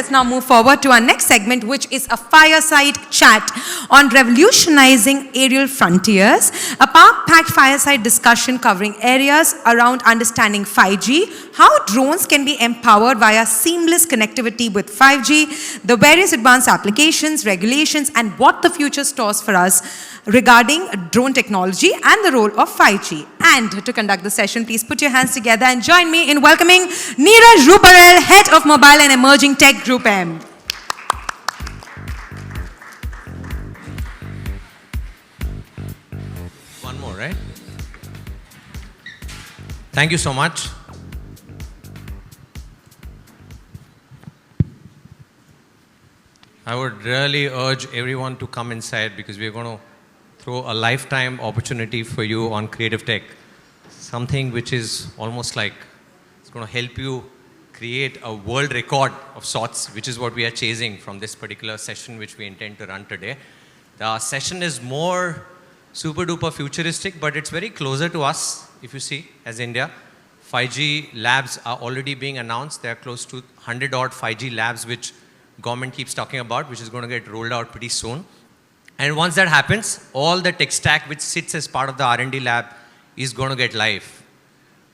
let's now move forward to our next segment, which is a fireside chat on revolutionizing aerial frontiers, a packed fireside discussion covering areas around understanding 5G, how drones can be empowered via seamless connectivity with 5G, the various advanced applications, regulations, and what the future stores for us regarding drone technology and the role of 5G. And to conduct the session, please put your hands together and join me in welcoming Niraj Ruparel, Head of Mobile and Emerging Tech, GroupM. One more, right? Thank you so much. I would really urge everyone to come inside because we're going to throw a lifetime opportunity for you on creative tech. Something which is almost like it's going to help you create a world record of sorts, which is what we are chasing from this particular session which we intend to run today. The session is more super duper futuristic, but it's very closer to us, if you see, as India. 5G labs are already being announced. There are close to 100 odd 5G labs which government keeps talking about, which is going to get rolled out pretty soon. And once that happens, all the tech stack which sits as part of the R&D lab is going to get live,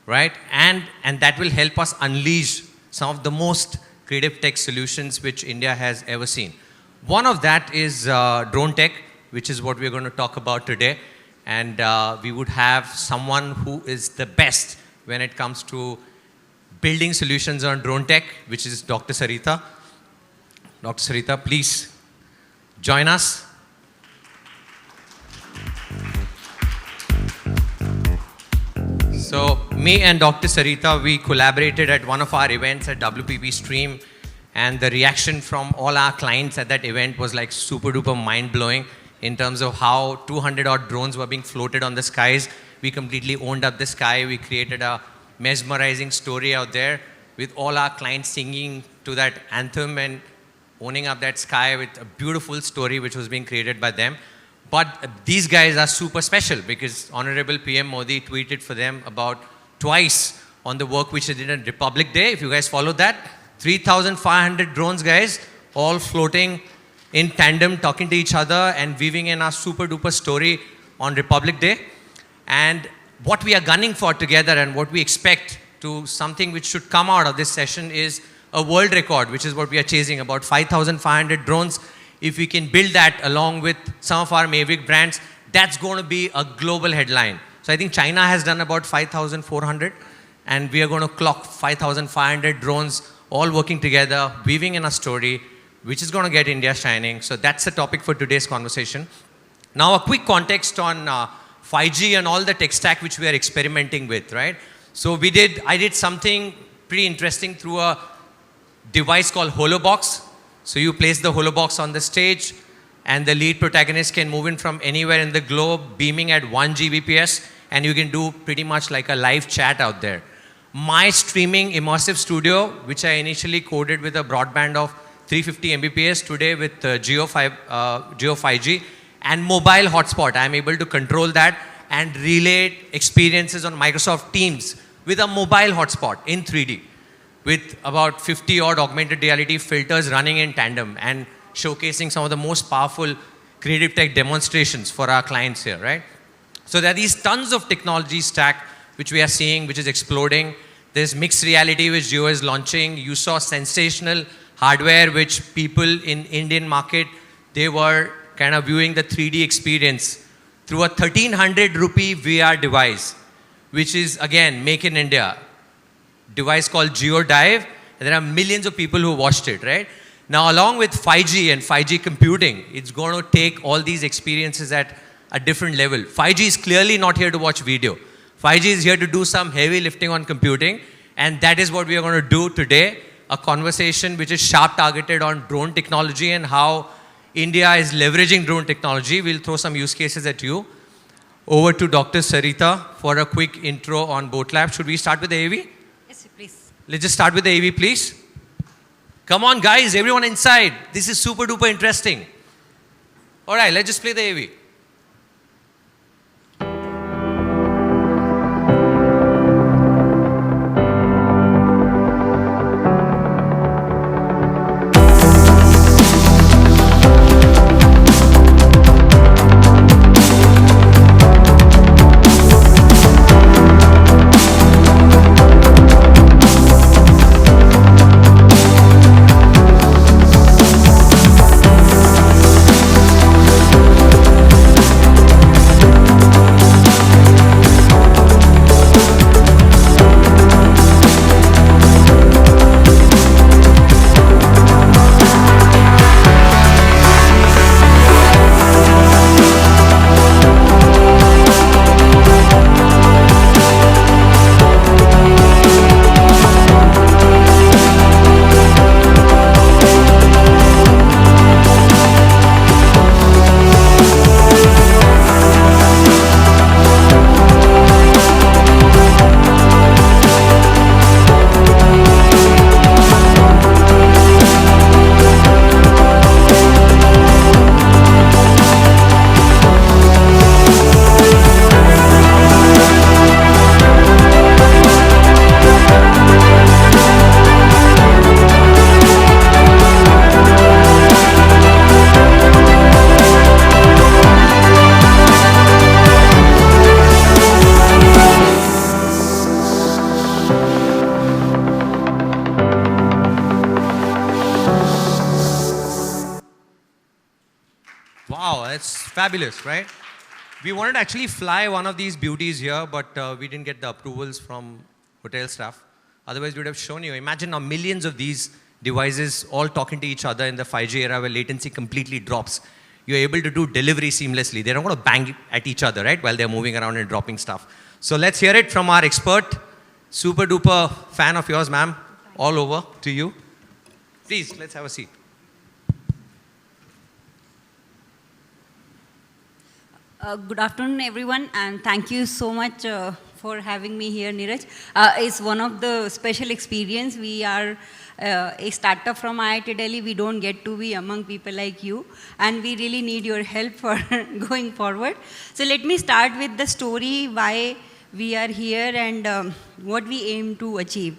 right? And that will help us unleash some of the most creative tech solutions which India has ever seen. One of that is drone tech, which is what we're going to talk about today. And we would have someone who is the best when it comes to building solutions on drone tech, which is Dr. Sarita. Dr. Sarita, please join us. So me and Dr. Sarita, we collaborated at one of our events at WPP Stream, and the reaction from all our clients at that event was like super duper mind blowing in terms of how 200 odd drones were being floated on the skies. We completely owned up the sky. We created a mesmerizing story out there with all our clients singing to that anthem and owning up that sky with a beautiful story which was being created by them. But these guys are super special because Honorable PM Modi tweeted for them about twice on the work which they did on Republic Day. If you guys follow that, 3,500 drones, guys, all floating in tandem, talking to each other and weaving in our super duper story on Republic Day. And what we are gunning for together and what we expect to something which should come out of this session is a world record, which is what we are chasing, about 5,500 drones. If we can build that along with some of our Mavic brands, that's going to be a global headline. So I think China has done about 5,400 and we are going to clock 5,500 drones all working together, weaving in a story, which is going to get India shining. So that's the topic for today's conversation. Now a quick context on 5G and all the tech stack which we are experimenting with, right? So I did something pretty interesting through a device called HoloBox. So you place the HoloBox on the stage and the lead protagonist can move in from anywhere in the globe, beaming at 1 Gbps, and you can do pretty much like a live chat out there. My streaming immersive studio, which I initially coded with a broadband of 350 Mbps, today with Geo 5G and mobile hotspot, I'm able to control that and relay experiences on Microsoft Teams with a mobile hotspot in 3D. With about 50 odd augmented reality filters running in tandem and showcasing some of the most powerful creative tech demonstrations for our clients here, right? So there are these tons of technology stack which we are seeing, which is exploding. There's mixed reality which Jio is launching. You saw sensational hardware which people in Indian market, they were kind of viewing the 3D experience through a 1,300 rupee VR device, which is again, make in India. Device called GeoDive, and there are millions of people who watched it, right? Now, along with 5G and 5G computing, it's going to take all these experiences at a different level. 5G is clearly not here to watch video. 5G is here to do some heavy lifting on computing, and that is what we are going to do today, a conversation which is sharp targeted on drone technology and how India is leveraging drone technology. We'll throw some use cases at you. Over to Dr. Sarita for a quick intro on BotLab. Should we start with the AV? Please. Let's just start with the AV, please. Come on, guys, everyone inside. This is super duper interesting. All right, let's just play the AV. It's fabulous, right? We wanted to actually fly one of these beauties here, but we didn't get the approvals from hotel staff. Otherwise, we would have shown you. Imagine now millions of these devices all talking to each other in the 5G era where latency completely drops. You're able to do delivery seamlessly. They're not going to bang at each other, right, while they're moving around and dropping stuff. So let's hear it from our expert. Super duper fan of yours, ma'am. All over to you. Please, let's have a seat. Good afternoon, everyone, and thank you so much for having me here, Niraj. It's one of the special experience. We are a startup from IIT Delhi. We don't get to be among people like you, and we really need your help for going forward. So let me start with the story why we are here and what we aim to achieve.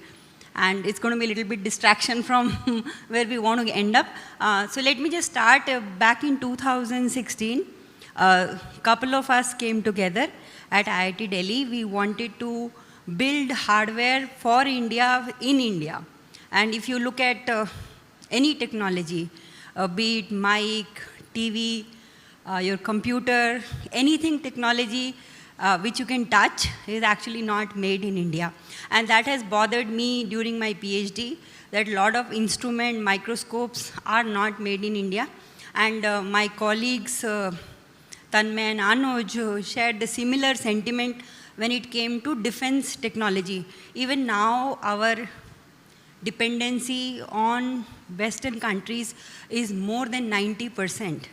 And it's going to be a little bit distraction from where we want to end up. So let me just start back in 2016. A couple of us came together at IIT Delhi. We wanted to build hardware for India in India. And if you look at any technology, be it mic, TV, your computer, anything technology which you can touch is actually not made in India. And that has bothered me during my PhD, that a lot of instrument microscopes are not made in India. And my colleagues, Tanmay and Anuj, shared the similar sentiment when it came to defense technology. Even now, our dependency on Western countries is more than 90%.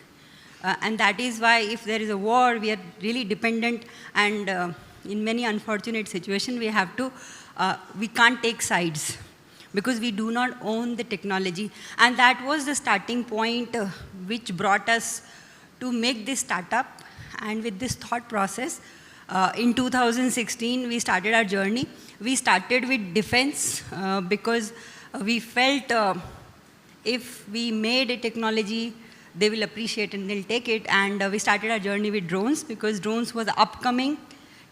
And that is why if there is a war, we are really dependent, and in many unfortunate situations, we can't take sides because we do not own the technology. And that was the starting point which brought us to make this startup. And with this thought process, in 2016, we started our journey. We started with defense because we felt if we made a technology, they will appreciate and they'll take it. And we started our journey with drones because drones was the upcoming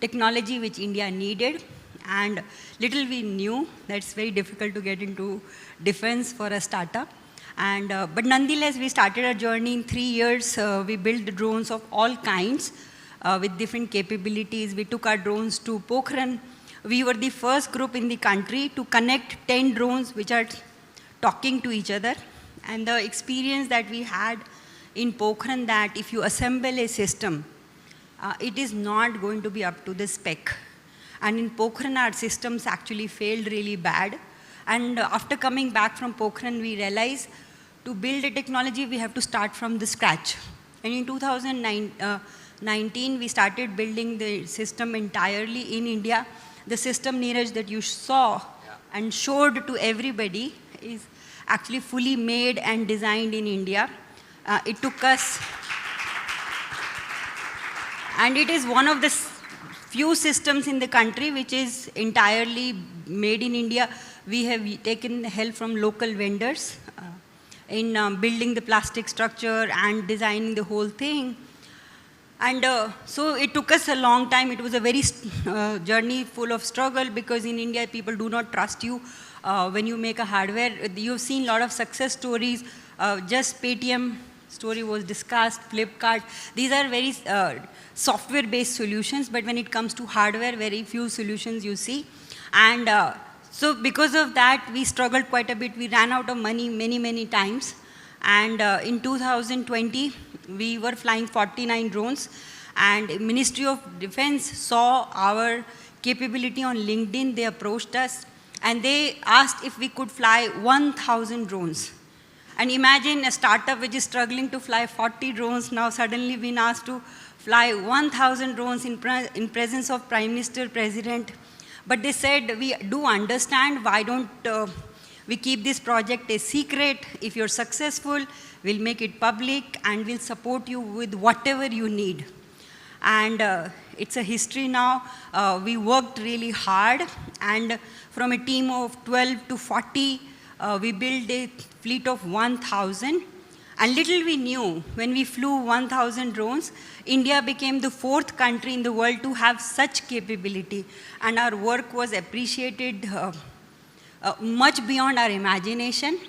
technology which India needed. And little we knew that it's very difficult to get into defense for a startup. And, but nonetheless, we started our journey in 3 years. We built drones of all kinds with different capabilities. We took our drones to Pokhran. We were the first group in the country to connect 10 drones which are talking to each other. And the experience that we had in Pokhran, that if you assemble a system, it is not going to be up to the spec. And in Pokhran, our systems actually failed really bad. And after coming back from Pokhran, we realized to build a technology, we have to start from the scratch. And in 2019, we started building the system entirely in India. The system, Niraj, that you saw and showed to everybody is actually fully made and designed in India. It took us, and it is one of the few systems in the country which is entirely made in India. We have taken help from local vendors in building the plastic structure and designing the whole thing. And so it took us a long time. It was a very journey full of struggle because in India, people do not trust you when you make a hardware. You've seen a lot of success stories. Just Paytm story was discussed, Flipkart. These are very software-based solutions, but when it comes to hardware, very few solutions you see. And so because of that, we struggled quite a bit. We ran out of money many times. And in 2020, we were flying 49 drones. And Ministry of Defense saw our capability on LinkedIn. They approached us. And they asked if we could fly 1,000 drones. And imagine a startup which is struggling to fly 40 drones, now suddenly been asked to fly 1,000 drones in presence of Prime Minister, President. But they said, we do understand, why don't we keep this project a secret? If you're successful, we'll make it public and we'll support you with whatever you need. And it's a history now. We worked really hard, and from a team of 12 to 40, we built a fleet of 1,000. And little we knew, when we flew 1,000 drones, India became the 4th country in the world to have such capability. And our work was appreciated much beyond our imagination.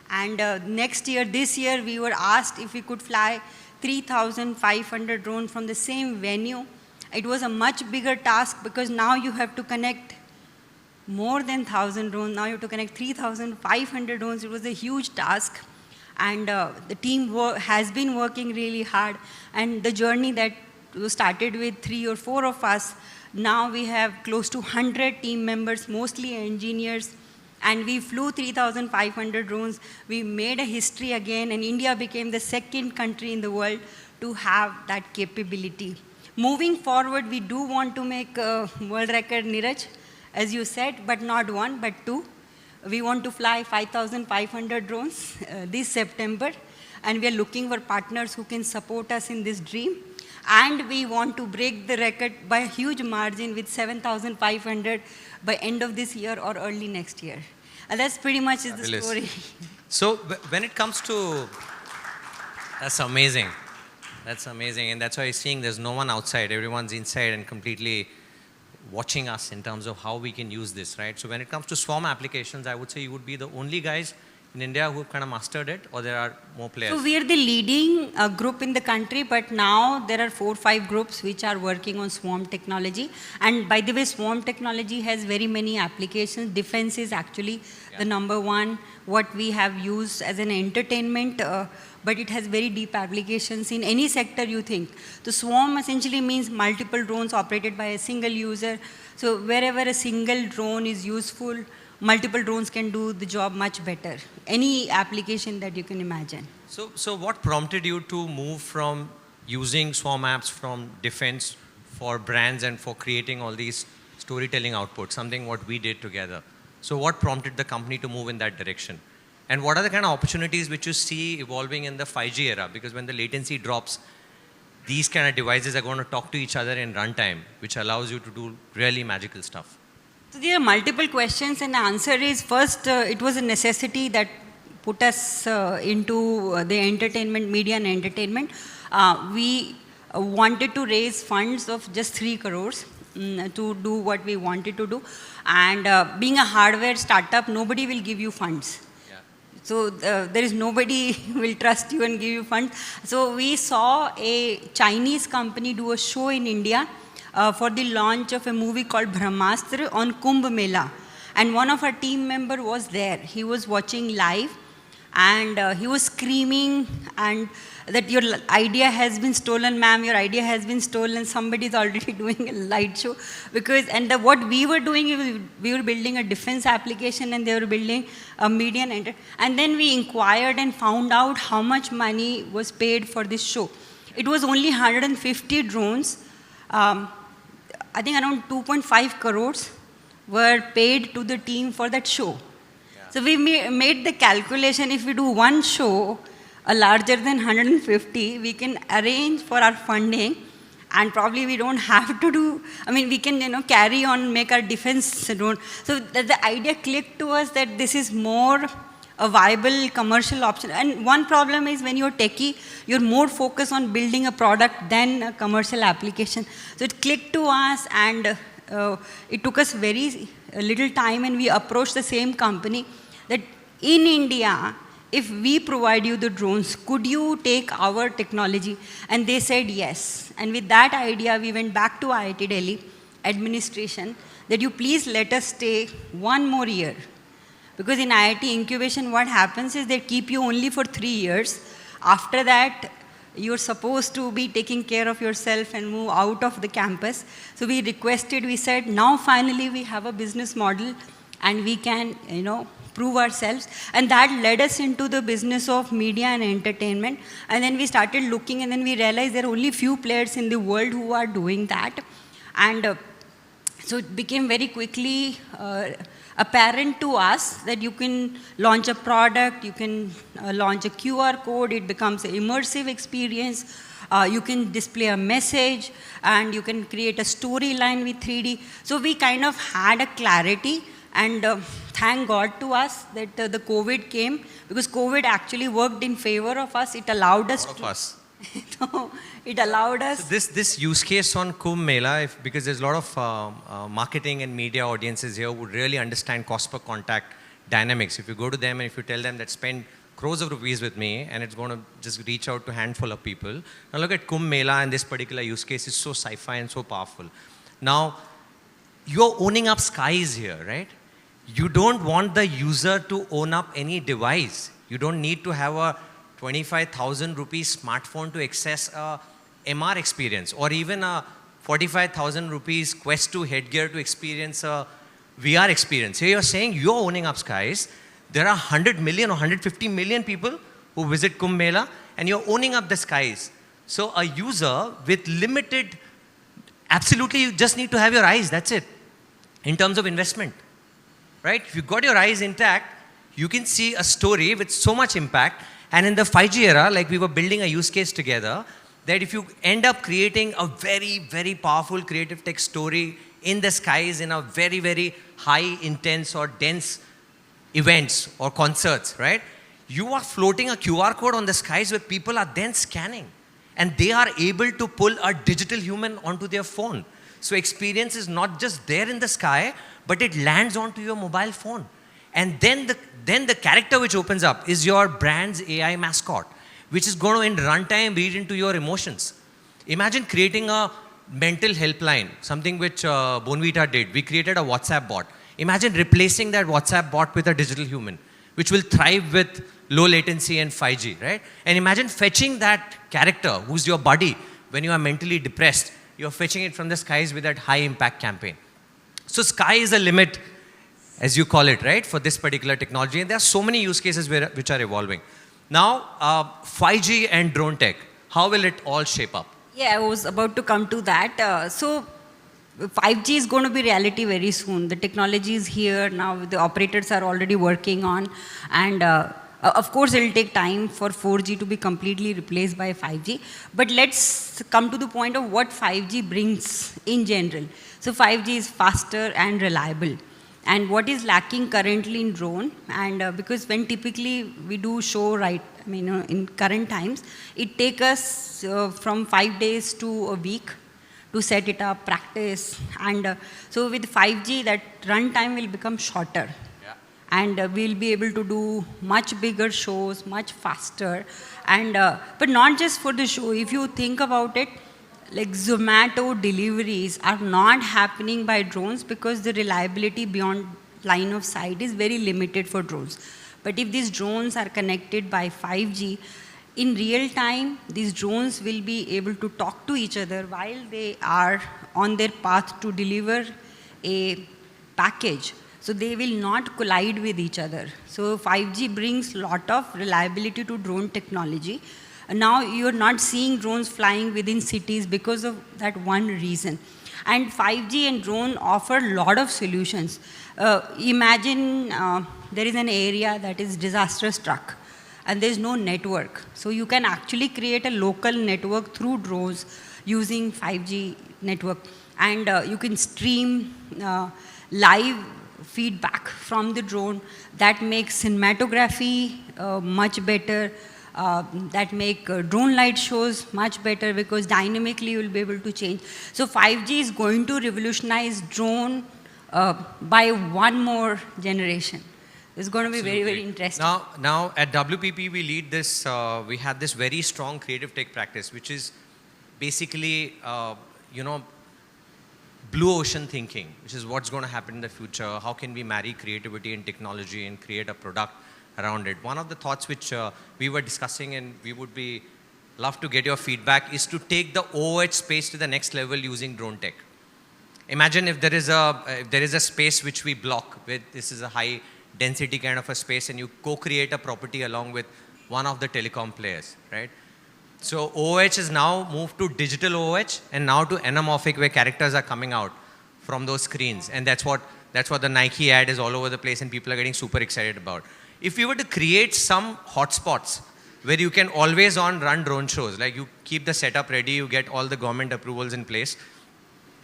And next year, this year, we were asked if we could fly 3,500 drones from the same venue. It was a much bigger task because now you have to connect more than 1,000 drones. Now you have to connect 3,500 drones. It was a huge task. And the team has been working really hard. And the journey that started with 3 or 4 of us, now we have close to 100 team members, mostly engineers. And we flew 3,500 drones. We made a history again, and India became the second country in the world to have that capability. Moving forward, we do want to make a world record, Niraj, as you said, but not 1, but 2. We want to fly 5,500 drones this September, and we are looking for partners who can support us in this dream. And we want to break the record by a huge margin with 7,500 by end of this year or early next year. And that's pretty much is the story. So when it comes to, that's amazing. That's amazing. And that's why you're seeing there's no one outside. Everyone's inside and completely watching us in terms of how we can use this, right? So when it comes to swarm applications, I would say you would be the only guys in India who have kind of mastered it, or there are more players? So we are the leading group in the country, but now there are 4 or 5 groups which are working on swarm technology. And by the way, swarm technology has very many applications. Defense is actually the number one, what we have used as an entertainment, but it has very deep applications in any sector you think. The swarm essentially means multiple drones operated by a single user. So wherever a single drone is useful, multiple drones can do the job much better. Any application that you can imagine. So what prompted you to move from using swarm apps from defense for brands and for creating all these storytelling outputs, something what we did together? So what prompted the company to move in that direction? And what are the kind of opportunities which you see evolving in the 5G era? Because when the latency drops, these kind of devices are going to talk to each other in runtime, which allows you to do really magical stuff. So there are multiple questions, and the answer is first, it was a necessity that put us into the entertainment, media and entertainment. We wanted to raise funds of just 3 crores to do what we wanted to do. And being a hardware startup, nobody will give you funds. So there is nobody will trust you and give you funds. So we saw a Chinese company do a show in India for the launch of a movie called Brahmastra on Kumbh Mela. And one of our team member was there. He was watching live, and he was screaming and that your idea has been stolen, ma'am, your idea has been stolen. Somebody is already doing a light show. Because, what we were doing is we were building a defense application, and they were building a media and then we inquired and found out how much money was paid for this show. It was only 150 drones. I think around 2.5 crores were paid to the team for that show. So we made the calculation, if we do one show larger than 150, we can arrange for our funding, and probably we don't have to do, we can carry on, make our defense drone. So the idea clicked to us that this is more a viable commercial option. And one problem is when you're techie, you're more focused on building a product than a commercial application. So it clicked to us, and it took us very little time, and we approached the same company that in India, if we provide you the drones, could you take our technology? And they said yes. And with that idea, we went back to IIT Delhi administration that you please let us stay 1 more year. Because in IIT incubation, what happens is they keep you only for 3 years. After that, you're supposed to be taking care of yourself and move out of the campus. So we requested, we said, now finally we have a business model and we can, prove ourselves. And that led us into the business of media and entertainment. And then we started looking, and then we realized there are only few players in the world who are doing that. And so it became very quickly apparent to us that you can launch a product, you can launch a QR code, it becomes an immersive experience, you can display a message, and you can create a storyline with 3D. So we kind of had a clarity, and thank God to us that the COVID came, because COVID actually worked in favor of us. It allowed us it allowed us. So this use case on Kumbh Mela, because there's a lot of marketing and media audiences here would really understand cost per contact dynamics. If you go to them and if you tell them that spend crores of rupees with me, and it's going to just reach out to a handful of people. Now look at Kumbh Mela, and this particular use case is so sci-fi and so powerful. Now, you're owning up skies here, right? You don't want the user to own up any device. You don't need to have a 25,000 rupees smartphone to access a MR experience, or even a 45,000 rupees Quest 2 headgear to experience a VR experience. Here you're saying you're owning up skies. There are 100 million or 150 million people who visit Kumbh Mela, and you're owning up the skies. So a user with limited, absolutely you just need to have your eyes, that's it, in terms of investment, right? If you've got your eyes intact, you can see a story with so much impact. And in the 5G era, like we were building a use case together, that if you end up creating a very, very powerful creative tech story in the skies in a very, very high intense or dense events or concerts, right? You are floating a QR code on the skies where people are then scanning, and they are able to pull a digital human onto their phone. So experience is not just there in the sky, but it lands onto your mobile phone. And then the character which opens up is your brand's AI mascot, which is going to in runtime read into your emotions. Imagine creating a mental helpline, something which Bonvita did. We created a WhatsApp bot. Imagine replacing that WhatsApp bot with a digital human, which will thrive with low latency and 5G, right? And imagine fetching that character who's your buddy when you are mentally depressed. You're fetching it from the skies with that high impact campaign. So sky is the limit, as you call it, right, for this particular technology. And there are so many use cases which are evolving. Now, 5G and drone tech, how will it all shape up? Yeah, I was about to come to that. So 5G is going to be reality very soon. The technology is here now. The operators are already working on, and of course it will take time for 4G to be completely replaced by 5G. But let's come to the point of what 5G brings in general. So 5G is faster and reliable. And what is lacking currently in drone, and because when typically we do show, right, I mean, in current times, it takes us from 5 days to a week to set it up, practice. And so with 5G, that runtime will become shorter. Yeah. And we'll be able to do much bigger shows, much faster. And but not just for the show. If you think about it, like Zomato deliveries are not happening by drones because the reliability beyond line of sight is very limited for drones. But if these drones are connected by 5G, in real time, these drones will be able to talk to each other while they are on their path to deliver a package. So they will not collide with each other. So 5G brings a lot of reliability to drone technology. Now you're not seeing drones flying within cities because of that one reason. And 5G and drone offer a lot of solutions. Imagine there is an area that is disaster struck and there's no network. So you can actually create a local network through drones using 5G network. And you can stream live feedback from the drone that makes cinematography much better. That make drone light shows much better because dynamically you will be able to change. So 5G is going to revolutionize drone by one more generation. It's going to be very, very interesting. Now at WPP we lead this, we have this very strong creative tech practice, which is basically, blue ocean thinking, which is what's going to happen in the future. How can we marry creativity and technology and create a product around it? One of the thoughts which we were discussing, and we would be love to get your feedback, is to take the OOH space to the next level using drone tech. Imagine if there is a space which we block with, this is a high density kind of a space, and you co-create a property along with one of the telecom players, right? So OOH is now moved to digital OOH and now to anamorphic, where characters are coming out from those screens, and that's what the Nike ad is all over the place and people are getting super excited about. If you were to create some hotspots where you can always on run drone shows, like you keep the setup ready, you get all the government approvals in place,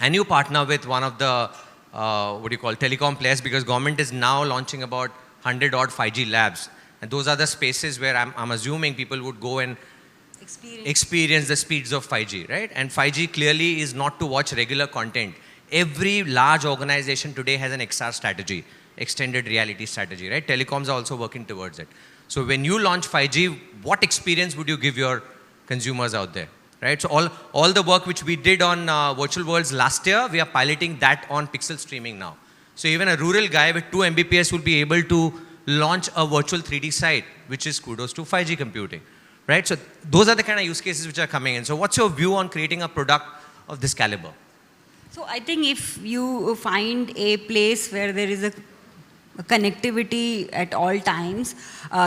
and you partner with one of the, telecom players, because government is now launching about 100 odd 5G labs. And those are the spaces where I'm assuming people would go and experience the speeds of 5G, right? And 5G clearly is not to watch regular content. Every large organization today has an XR strategy. extended reality strategy, right? Telecoms are also working towards it. So when you launch 5G, what experience would you give your consumers out there, right? So all the work which we did on virtual worlds last year, we are piloting that on pixel streaming now. So even a rural guy with 2 Mbps will be able to launch a virtual 3D site, which is kudos to 5G computing, right? So those are the kind of use cases which are coming in. So what's your view on creating a product of this caliber? So I think if you find a place where there is a connectivity at all times,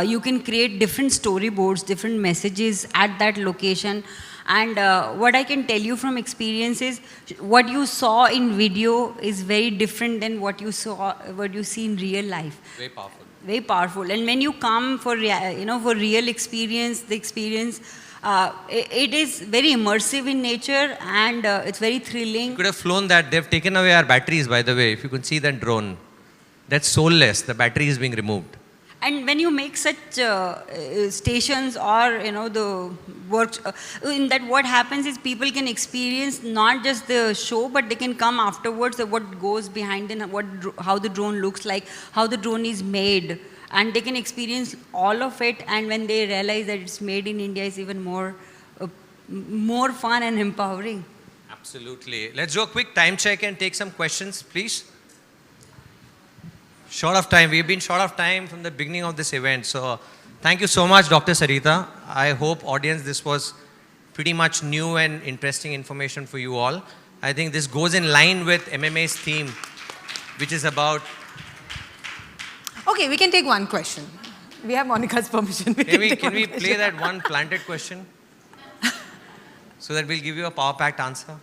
you can create different storyboards, different messages at that location. And what I can tell you from experience is what you saw in video is very different than what you see in real life. Very powerful. Very powerful. And when you come for for real experience, the experience, it is very immersive in nature, and it's very thrilling. You could have flown that. They've taken away our batteries, by the way. If you could see that drone, that's soulless. The battery is being removed. And when you make such stations or the works, in that what happens is people can experience not just the show, but they can come afterwards what goes behind and how the drone looks like, how the drone is made, and they can experience all of it. And when they realize that it's made in India, it's even more fun and empowering. Absolutely. Let's do a quick time check and take some questions, please. Short of time. We've been short of time from the beginning of this event. So thank you so much, Dr. Sarita. I hope, audience, this was pretty much new and interesting information for you all. I think this goes in line with MMA's theme, which is about... Okay, we can take one question. We have Monica's permission. Can we play that one planted question? So that we'll give you a power-packed answer.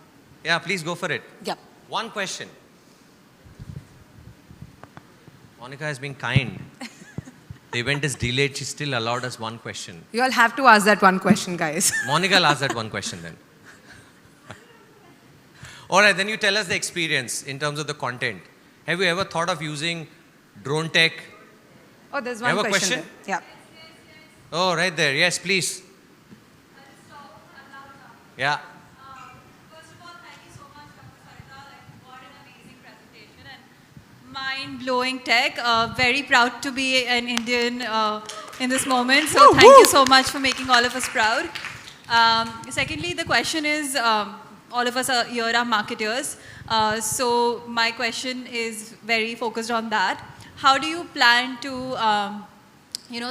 Yeah, please go for it. Yep. One question. Monica has been kind. The event is delayed. She still allowed us one question. You all have to ask that one question, guys. Monica will ask that one question then. All right, then you tell us the experience in terms of the content. Have you ever thought of using drone tech? Oh, there's one Have a question. question? Yeah. Oh, right there. Yes, please. Yeah. First of all, thank you so much, Dr. Sarita. What an amazing presentation and mind-blowing tech. Very proud to be an Indian in this moment. So thank you so much for making all of us proud. Secondly, the question is, all of us here are marketers. So my question is very focused on that. How do you plan to,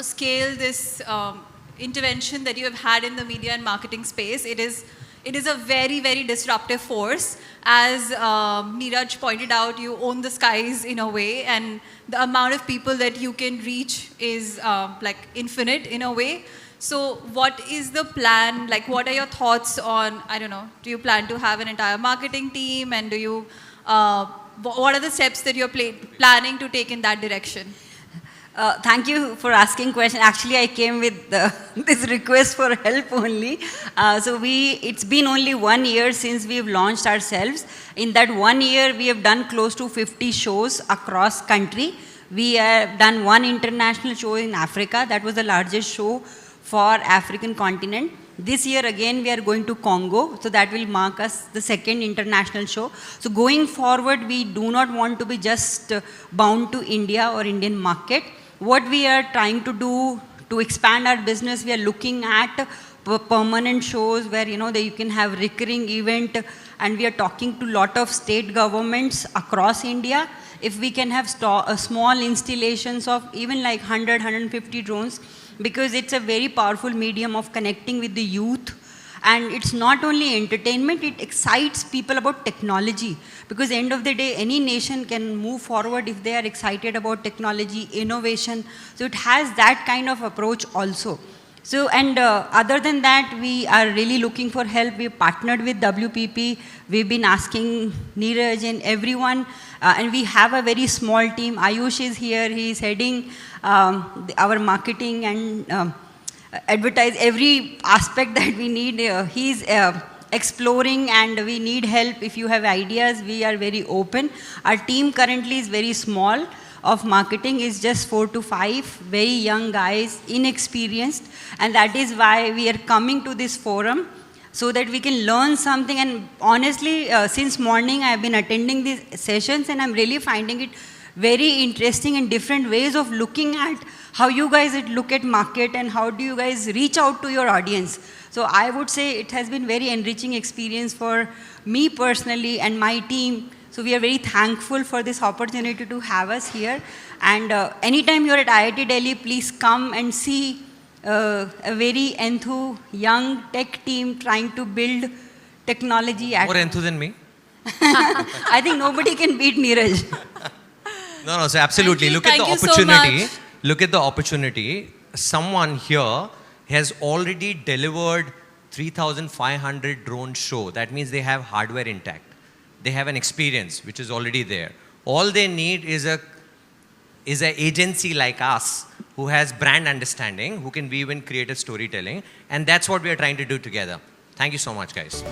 scale this intervention that you have had in the media and marketing space? It is a very, very disruptive force. As Niraj pointed out, you own the skies in a way, and the amount of people that you can reach is like infinite in a way. So what is the plan? Like, what are your thoughts on, I don't know, do you plan to have an entire marketing team, and do you, what are the steps that you're planning to take in that direction? Thank you for asking question. Actually, I came with this request for help only. It's been only 1 year since we've launched ourselves. In that 1 year, we have done close to 50 shows across country. We have done one international show in Africa. That was the largest show for African continent. This year again we are going to Congo, so that will mark us the second international show. So going forward, we do not want to be just bound to India or Indian market. What we are trying to do to expand our business, we are looking at permanent shows where that you can have recurring event, and we are talking to lot of state governments across India. If we can have small installations of even like 100, 150 drones, because it's a very powerful medium of connecting with the youth. And it's not only entertainment, it excites people about technology. Because end of the day, any nation can move forward if they are excited about technology, innovation. So it has that kind of approach also. So, and other than that, we are really looking for help. We partnered with WPP. We've been asking Niraj and everyone. And we have a very small team. Ayush is here. He's heading our marketing and advertise every aspect that we need. He's exploring, and we need help. If you have ideas, we are very open. Our team currently is very small. Of marketing is just 4 to 5 very young guys, inexperienced, and that is why we are coming to this forum, so that we can learn something. And honestly, since morning I have been attending these sessions, and I'm really finding it very interesting and different ways of looking at how you guys look at market and how do you guys reach out to your audience. So I would say it has been very enriching experience for me personally and my team. So we are very thankful for this opportunity to have us here. And anytime you're at IIT Delhi, please come and see a very young tech team trying to build technology. More enthu than me? I think nobody can beat Niraj. No, so absolutely. Look at the Thank you so opportunity. much. Look at the opportunity. Someone here has already delivered 3,500 drone show. That means they have hardware intact. They have an experience which is already there. All they need is an agency like us who has brand understanding, who can weave in creative storytelling, and that's what we are trying to do together. Thank you so much, guys.